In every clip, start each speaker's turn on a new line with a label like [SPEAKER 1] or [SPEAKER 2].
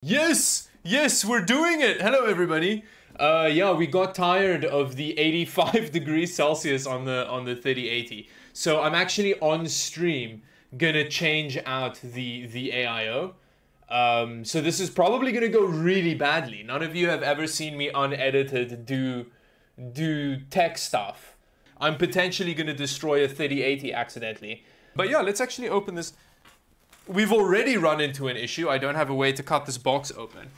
[SPEAKER 1] Yes, yes, we're doing it. Hello, everybody. Yeah, we got tired of the 85 degrees Celsius on the 3080. So I'm actually on stream gonna change out the AIO. So this is probably gonna go really badly. None of you have ever seen me unedited do tech stuff. I'm potentially gonna destroy a 3080 accidentally. But yeah, let's actually open this. We've already run into an issue. I don't have a way to cut this box open.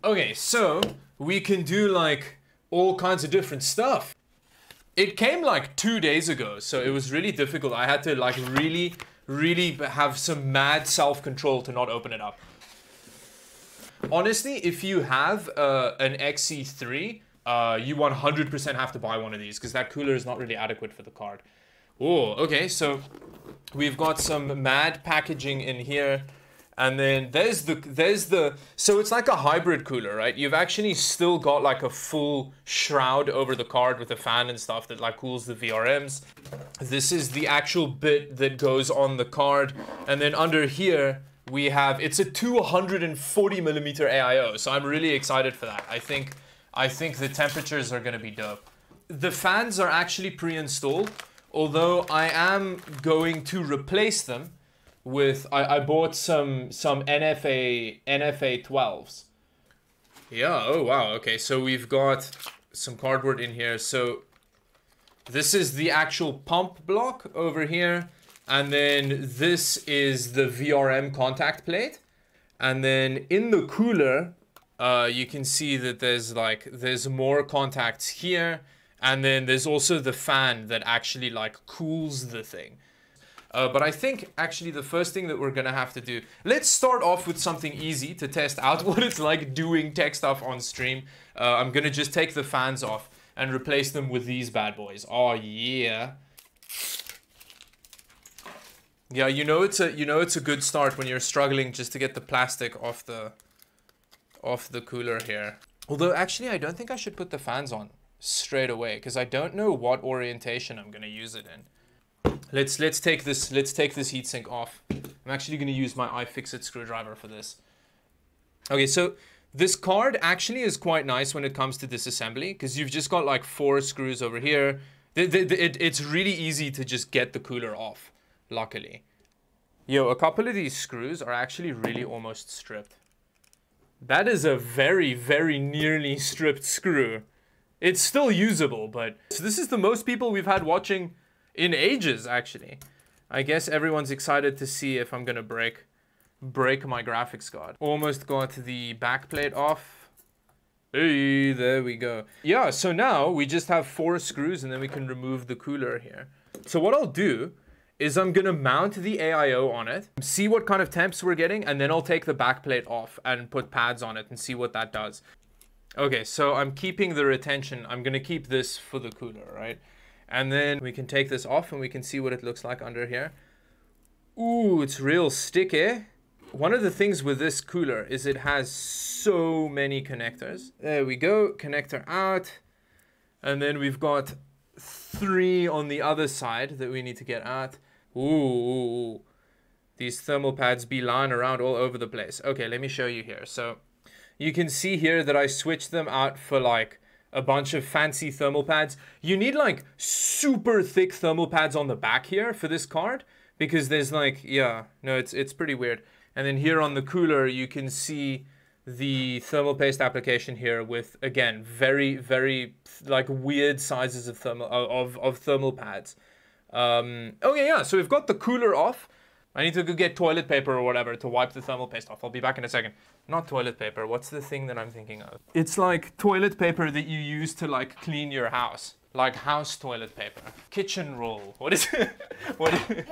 [SPEAKER 1] Okay, so we can do like all kinds of different stuff. It came like 2 days ago, so it was really difficult. I had to like really have some mad self-control to not open it up. Honestly, if you have an XC3, you 100% have to buy one of these because that cooler is not really adequate for the card. Oh, okay, so we've got some mad packaging in here, and then there's the so it's like a hybrid cooler, right? You've actually still got like a full shroud over the card with a fan and stuff that like cools the VRMs. This is the actual bit that goes on the card, and then under here we have, it's a 240mm AIO, so I'm really excited for that. I think the temperatures are gonna be dope. The fans are actually pre-installed. Although I am going to replace them with, I bought some NFA 12s. Yeah, oh wow, okay, so we've got some cardboard in here. So this is the actual pump block over here. And then this is the VRM contact plate. And then in the cooler, you can see that there's more contacts here. And then there's also the fan that actually like cools the thing. But I think actually the first thing that we're gonna have to do, let's start off with something easy to test out what it's like doing tech stuff on stream. I'm gonna just take the fans off and replace them with these bad boys. Oh yeah. Yeah, you know it's a good start when you're struggling just to get the plastic off the cooler here. Although actually I don't think I should put the fans on straight away because I don't know what orientation I'm gonna use it in. Let's take this heatsink off. I'm actually gonna use my iFixit screwdriver for this. Okay, so this card actually is quite nice when it comes to disassembly because you've just got like 4 screws over here. It's really easy to just get the cooler off, luckily. Yo, a couple of these screws are actually really almost stripped. That is a very nearly stripped screw. It's still usable, but so this is the most people we've had watching in ages, actually. I guess everyone's excited to see if I'm gonna break my graphics card. Almost got the back plate off. Hey, there we go. Yeah, so now we just have 4 screws and then we can remove the cooler here. So what I'll do is I'm gonna mount the AIO on it, see what kind of temps we're getting, and then I'll take the back plate off and put pads on it and see what that does. Okay, so I'm keeping the retention. I'm gonna keep this for the cooler, right? And then we can take this off and we can see what it looks like under here. Ooh, it's real sticky. One of the things with this cooler is it has so many connectors. There we go, connector out. And then we've got 3 on the other side that we need to get out. Ooh, these thermal pads be lying around all over the place. Okay, let me show you here. So you can see here that I switched them out for like a bunch of fancy thermal pads. You need like super thick thermal pads on the back here for this card because there's like, yeah, no, it's pretty weird. And then here on the cooler, you can see the thermal paste application here with, again, very like weird sizes of thermal pads. Okay, yeah, so we've got the cooler off. I need to go get toilet paper or whatever to wipe the thermal paste off. I'll be back in a second. Not toilet paper. What's the thing that I'm thinking of? It's like toilet paper that you use to like clean your house. Like house toilet paper. Kitchen roll. What is it? What is it?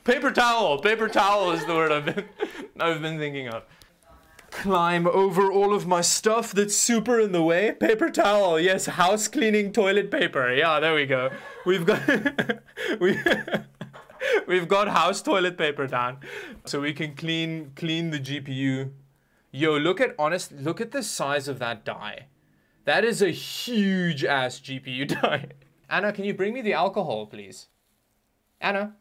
[SPEAKER 1] Paper towel. Paper towel. Paper towel is the word I've been thinking of. Climb over all of my stuff that's super in the way. Paper towel. Yes, house cleaning toilet paper. Yeah, there we go. We've got We've got house toilet paper down, so we can clean the GPU. Yo, look at the size of that die. That is a huge ass GPU die. Anna, can you bring me the alcohol, please? Anna.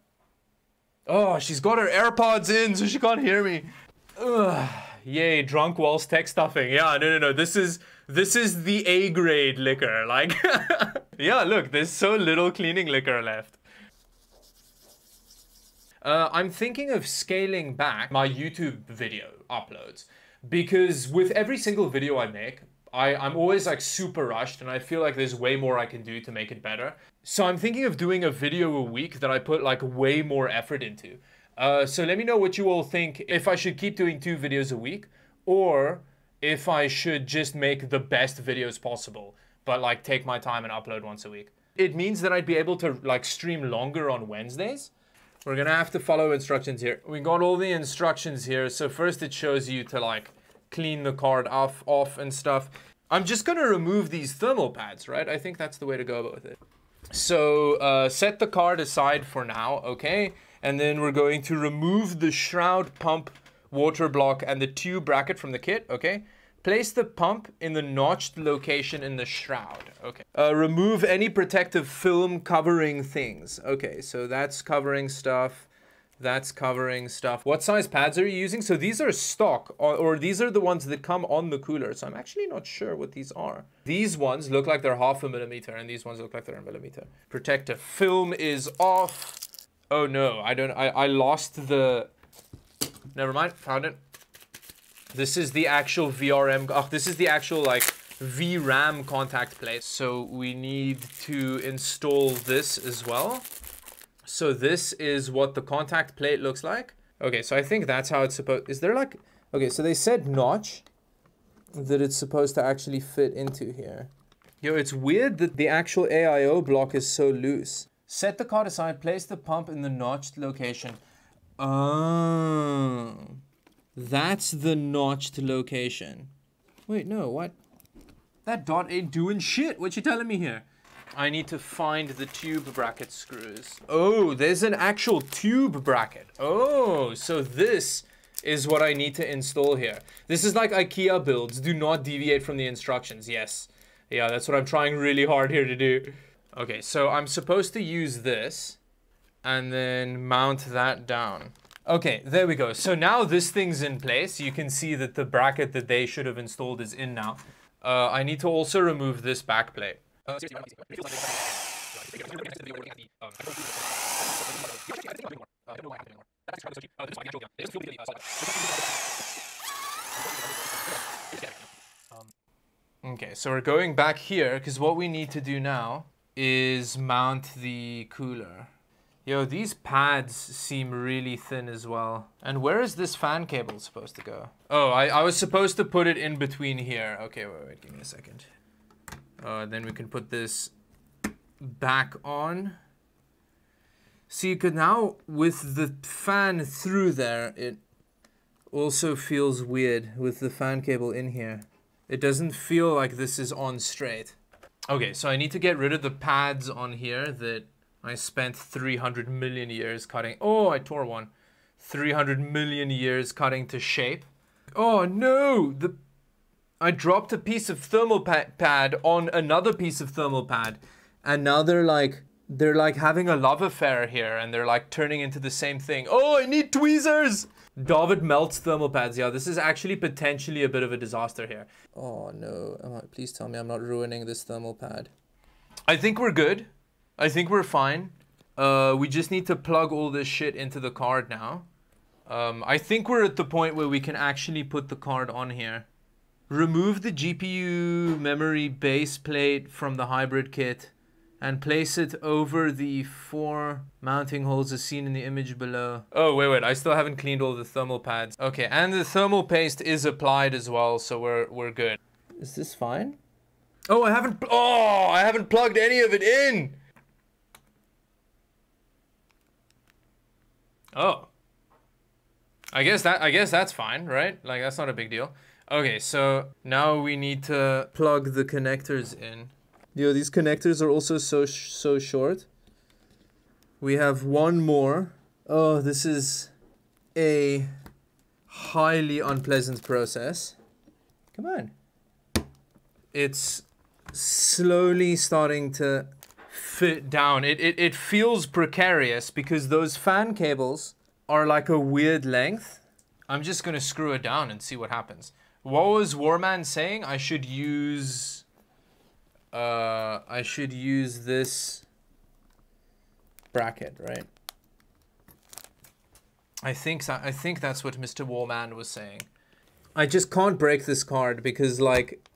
[SPEAKER 1] Oh, she's got her AirPods in, so she can't hear me. Ugh. yay, drunk whilst tech stuffing. Yeah, no. This is the A grade liquor. Like, yeah, look, there's so little cleaning liquor left. I'm thinking of scaling back my YouTube video uploads because with every single video I make, I'm always like super rushed and I feel like there's way more I can do to make it better. So I'm thinking of doing a video a week that I put like way more effort into. So let me know what you all think, if I should keep doing 2 videos a week or if I should just make the best videos possible, but like take my time and upload once a week. It means that I'd be able to like stream longer on Wednesdays. We're gonna have to follow instructions here. We got all the instructions here. So first it shows you to like clean the card off and stuff. I'm just gonna remove these thermal pads, right? I think that's the way to go with it. So set the card aside for now, okay? And then we're going to remove the shroud, pump, water block, and the tube bracket from the kit, okay? Place the pump in the notched location in the shroud, okay. Remove any protective film covering things. Okay, so that's covering stuff. That's covering stuff. What size pads are you using? So these are stock, or these are the ones that come on the cooler. So I'm actually not sure what these are. These ones look like they're 0.5 millimeter, and these ones look like they're 1 millimeter. Protective film is off. Oh no, I lost the, never mind, found it. This is the actual VRM, oh, this is the actual like VRAM contact plate. So we need to install this as well. So this is what the contact plate looks like. Okay, so I think that's how it's supposed, is there like, okay, so they said notch that it's supposed to actually fit into here. Yo, it's weird that the actual AIO block is so loose. Set the card aside, place the pump in the notched location. Oh, that's the notched location. Wait, no, what? That dot ain't doing shit. What you telling me here? I need to find the tube bracket screws. Oh, there's an actual tube bracket. Oh, so this is what I need to install here. This is like IKEA builds. Do not deviate from the instructions. Yes. Yeah, that's what I'm trying really hard here to do. Okay, so I'm supposed to use this and then mount that down. Okay, there we go. So now this thing's in place. You can see that the bracket that they should have installed is in now. I need to also remove this back plate. Okay, so we're going back here because what we need to do now is mount the cooler. Yo, these pads seem really thin as well. And where is this fan cable supposed to go? Oh, I was supposed to put it in between here. Okay, wait, give me a second. Then we can put this back on. See, because now with the fan through there, it also feels weird with the fan cable in here. It doesn't feel like this is on straight. Okay, so I need to get rid of the pads on here that I spent 300 million years cutting. Oh, I tore one. 300 million years cutting to shape. Oh no, I dropped a piece of thermal pad on another piece of thermal pad, and now they're like having a love affair here, and they're like turning into the same thing. Oh, I need tweezers! David melts thermal pads. Yeah, this is actually potentially a bit of a disaster here. Oh no, please tell me I'm not ruining this thermal pad. I think we're good. I think we're fine. We just need to plug all this shit into the card now. I think we're at the point where we can actually put the card on here. Remove the GPU memory base plate from the hybrid kit and place it over the 4 mounting holes as seen in the image below. Oh, wait, I still haven't cleaned all the thermal pads. Okay, and the thermal paste is applied as well, so we're good. Is this fine? Oh, I haven't plugged any of it in. Oh. I guess that's fine, right? Like, that's not a big deal. Okay, so now we need to plug the connectors in. Yo, these connectors are also so short. We have one more. Oh, this is a highly unpleasant process. Come on. It's slowly starting to fit down. It feels precarious because those fan cables are like a weird length. I'm just gonna screw it down and see what happens. What was Warman saying? I should use this bracket, right? I think that's what Mr. Warman was saying. I just can't break this card because like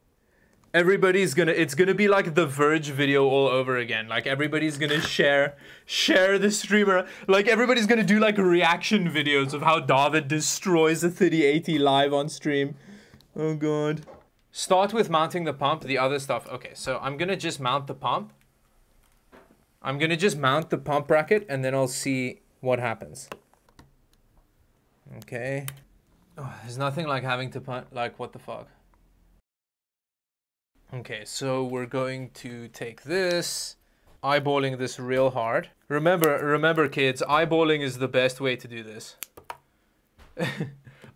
[SPEAKER 1] it's gonna be like the Verge video all over again. Like everybody's gonna share the streamer. Like everybody's gonna do like reaction videos of how David destroys a 3080 live on stream. Oh god. Start with mounting the pump, the other stuff. Okay, so I'm gonna just mount the pump. I'm gonna just mount the pump bracket and then I'll see what happens. Okay. Oh, there's nothing like having to put, like, what the fuck? Okay, so we're going to take this, eyeballing this real hard. Remember kids, eyeballing is the best way to do this.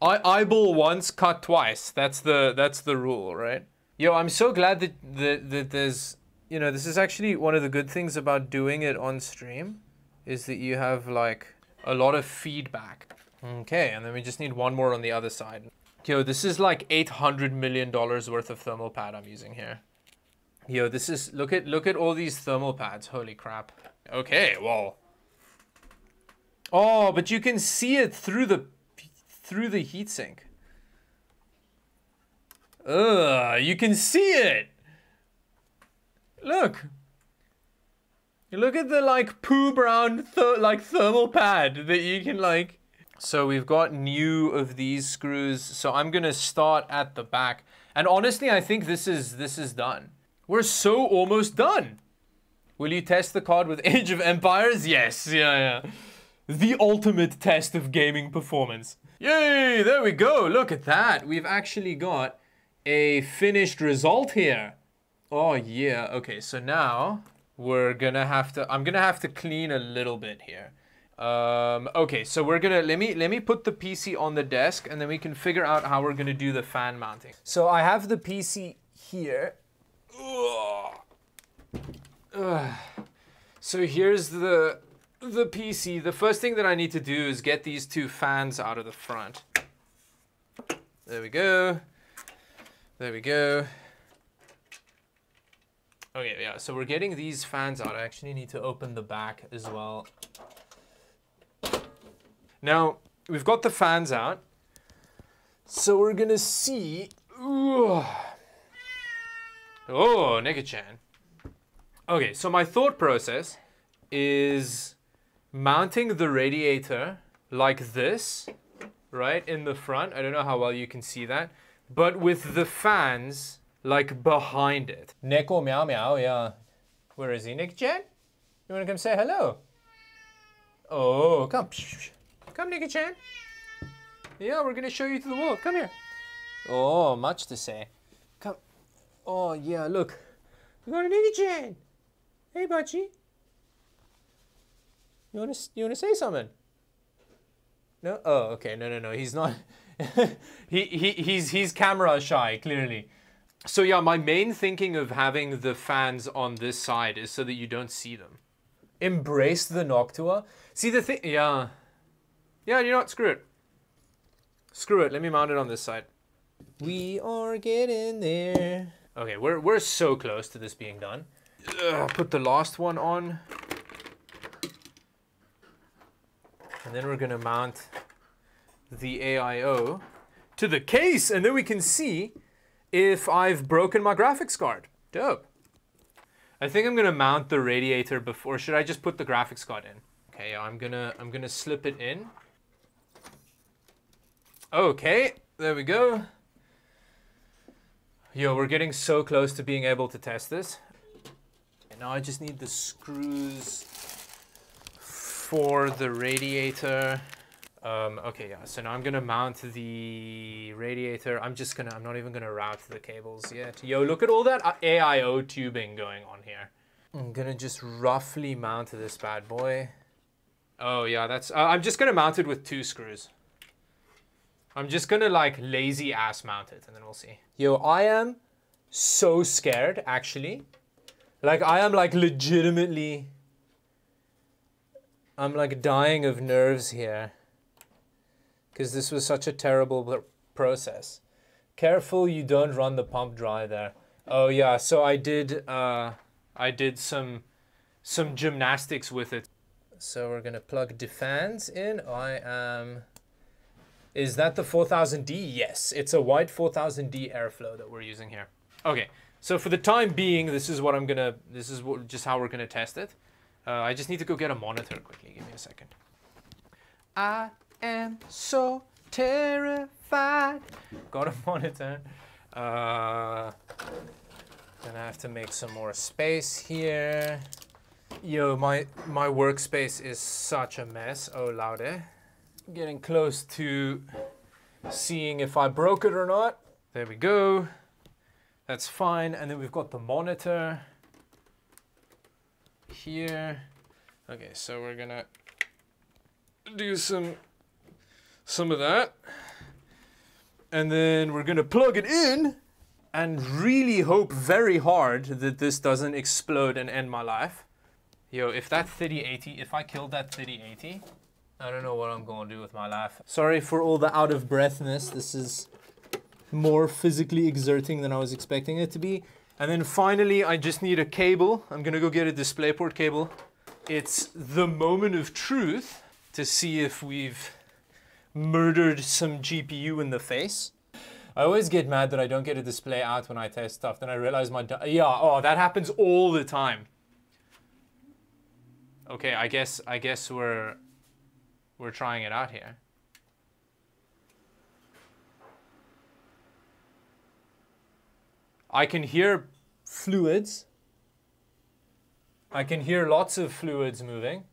[SPEAKER 1] Eyeball once, cut twice. That's the rule, right? Yo, I'm so glad that there's, you know, this is actually one of the good things about doing it on stream, is that you have like a lot of feedback. Okay, and then we just need one more on the other side. Yo, this is like $800 million worth of thermal pad I'm using here. Yo, this is, look at all these thermal pads. Holy crap. Okay, well. Oh, but you can see it through the heatsink. Ugh, you can see it. Look. Look at the like poo brown thermal pad that you can like. So we've got new of these screws. So I'm gonna start at the back. And honestly, I think this is done. We're so almost done. Will you test the card with Age of Empires? Yes, yeah. The ultimate test of gaming performance. Yay, there we go. Look at that. We've actually got a finished result here. Oh yeah, okay, so now I'm gonna have to clean a little bit here. Okay, so we're gonna, let me put the PC on the desk and then we can figure out how we're gonna do the fan mounting. So I have the PC here. So here's the PC. The first thing that I need to do is get these two fans out of the front. There we go. There we go. Okay, yeah, so we're getting these fans out. I actually need to open the back as well. Now, we've got the fans out. So we're gonna see. Ooh. Oh, Nigga-chan. Okay, so my thought process is mounting the radiator like this, right, in the front. I don't know how well you can see that. But with the fans, like, behind it. Neko meow meow, yeah. Where is he, Nick-chan? You wanna come say hello? Oh, come. Come, Nick-chan. Yeah, we're gonna show you to the world. Come here. Oh, much to say. Come. Oh, yeah, look. We got a Nick-chan. Hey, Bachi. You wanna say something? No? Oh, okay. No. He's not. he's camera shy, clearly. So yeah, my main thinking of having the fans on this side is so that you don't see them. Embrace the Noctua. See the thing, yeah. Yeah, you know what, screw it. Screw it, let me mount it on this side. We are getting there. Okay, we're so close to this being done. Put the last one on. And then we're gonna mount the AIO to the case, and then we can see if I've broken my graphics card. Dope. I think I'm gonna mount the radiator before. Should I just put the graphics card in? Okay, I'm gonna slip it in. Okay, there we go. Yo, we're getting so close to being able to test this. And now I just need the screws for the radiator. Okay, yeah, so now I'm gonna mount the radiator. I'm not even gonna route the cables yet. Yo, look at all that AIO tubing going on here. I'm gonna just roughly mount this bad boy. Oh yeah, that's, I'm just gonna mount it with 2 screws. I'm just gonna like lazy ass mount it and then we'll see. Yo, I am so scared, actually. Like I am like legitimately, I'm like dying of nerves here. because this was such a terrible process. Careful you don't run the pump dry there. Oh yeah, so I did some gymnastics with it. So we're gonna plug the fans in. Is that the 4000D? Yes, it's a white 4000D airflow that we're using here. Okay, so for the time being, this is just how we're gonna test it. I just need to go get a monitor quickly. Give me a second. I am so terrified. Got a monitor. Gonna have to make some more space here. Yo, my workspace is such a mess. Oh, laude. Getting close to seeing if I broke it or not. There we go. That's fine. And then we've got the monitor here. Okay, so we're gonna do some of that. And then we're gonna plug it in and really hope very hard that this doesn't explode and end my life. Yo, if that 3080, if I killed that 3080, I don't know what I'm gonna do with my life. Sorry for all the out of breathness. This is more physically exerting than I was expecting it to be. And then finally, I just need a cable. I'm gonna go get a DisplayPort cable. It's the moment of truth to see if we've murdered some GPU in the face. I always get mad that I don't get a display out when I test stuff. Then I realize oh, that happens all the time. Okay, I guess we're trying it out here. I can hear fluids. I can hear lots of fluids moving.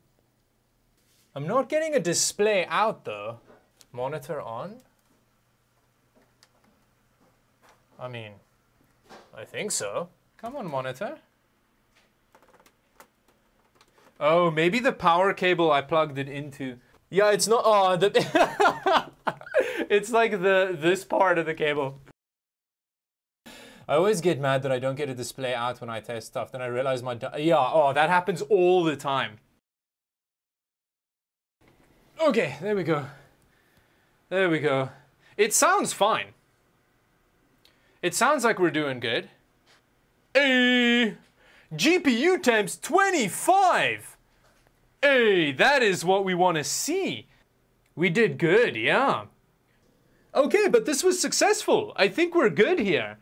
[SPEAKER 1] I'm not getting a display out though. Monitor on? I mean, I think so. Come on, monitor. Oh, maybe the power cable I plugged it into. Yeah, it's not, oh, it's like this part of the cable. I always get mad that I don't get a display out when I test stuff. Then I realize oh, that happens all the time. Okay, there we go. There we go. It sounds fine. It sounds like we're doing good. Hey, GPU temps 25. Hey, that is what we want to see. We did good, yeah. Okay, but this was successful. I think we're good here.